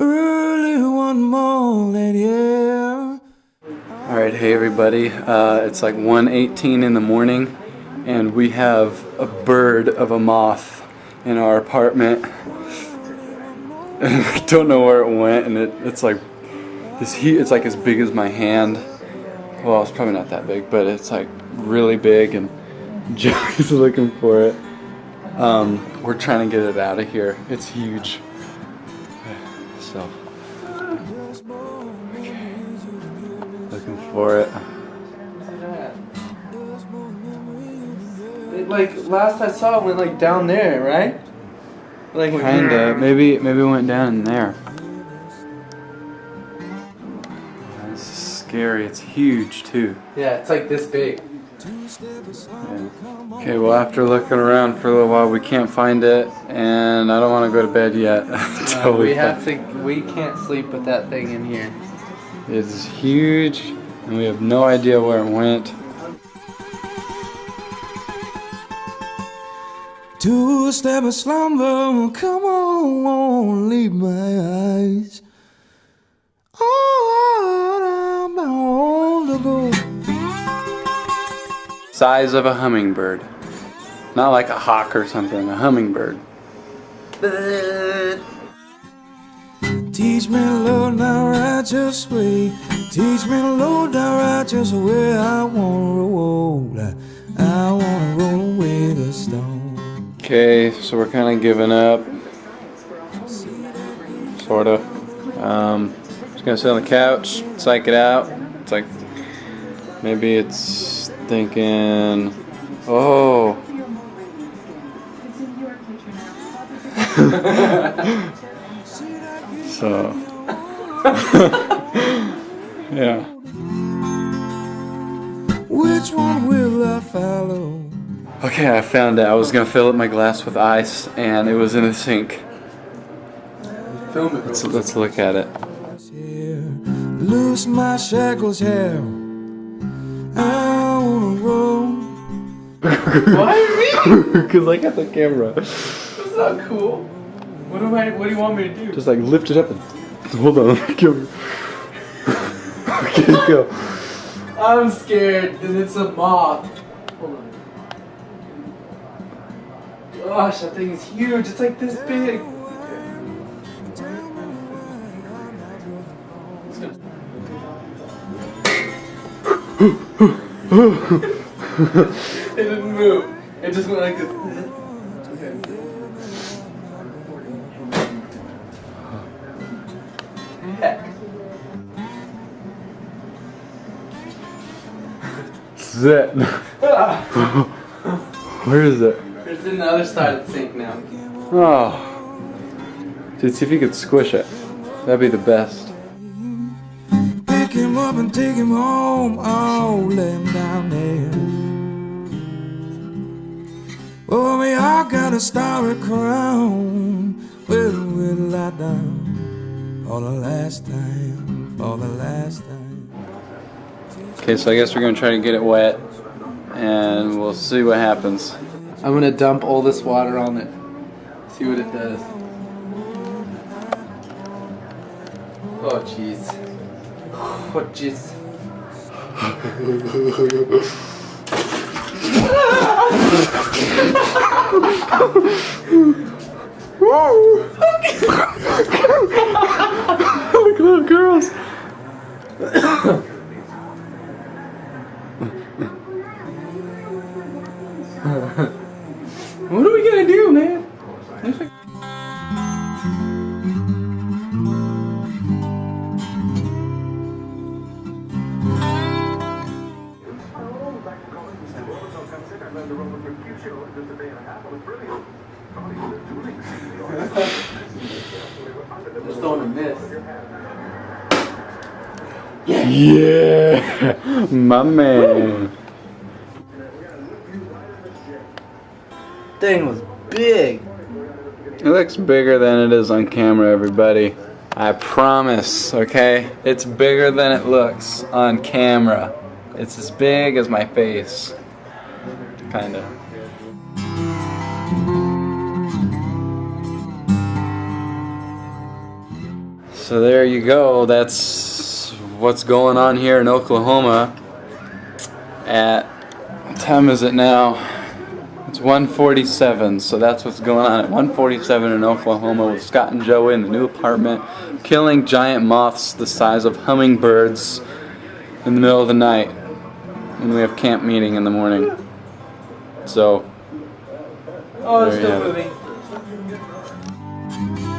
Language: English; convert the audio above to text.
early one morning, yeah. Alright, hey everybody, it's like 1:18 in the morning and we have a bird of a moth in our apartment. I don't know where it went, and it's like this heat. It's like as big as my hand. Well, it's probably not that big, but it's like really big, and Jack is looking for it. We're trying to get it out of here. It's huge. So, okay. Looking for it. Like last I saw it went like down there, right? Like Kinda. Maybe it went down in there. This is scary. It's huge too. Yeah, it's like this big. Yeah. Okay, well after looking around for a little while, we can't find it, and I don't want to go to bed yet. We can't sleep with that thing in here. It's huge, and we have no idea where it went. Two-step of slumber, come on, leave my eyes. Oh, I'm on the go. Size of a hummingbird. Not like a hawk or something, a hummingbird. Teach me, Lord, my righteous way. Teach me, Lord, the righteous way. I wanna roll. I wanna roll away the stone. Okay, so we're kind of giving up. Sort of. Just gonna sit on the couch, psych it out. It's like, maybe it's thinking, oh. So, yeah. Which one will I follow? Okay, I found it. I was gonna fill up my glass with ice, and it was in the sink. Film it. Let's look at it. Loose my shackles here. I wanna roll. Why me? Because I got the camera. That's not cool. What do you want me to do? Just like lift it up and hold on. Let me go. Okay, go. I'm scared because it's a moth. Hold on. Gosh, that thing is huge. It's like this big. It didn't move. It just went like this. Okay. Heck. That's it. Where is it? It's in the other side of the sink now. Oh. Dude, see if you could squish it. That'd be the best. Pick him up and take him home. Oh, lay him down there. Oh, me, I got a starry crown. Where will I down? For the last time. For the last time. Okay, so I guess we're gonna try to get it wet, and we'll see what happens. I'm gonna dump all this water on it. See what it does. Oh jeez. Oh jeez. Look, little girls. What are we gonna do, man? Just don't want to miss. Yeah, my man. Thing was big. It looks bigger than it is on camera, everybody. I promise, okay? It's bigger than it looks on camera. It's as big as my face. Kinda. So there you go. That's what's going on here in Oklahoma. What time is it now? It's 1:47. So that's what's going on at 1:47 in Oklahoma with Scott and Joey in the new apartment, killing giant moths the size of hummingbirds in the middle of the night. And we have camp meeting in the morning. So Oh, it's there you still have it. moving.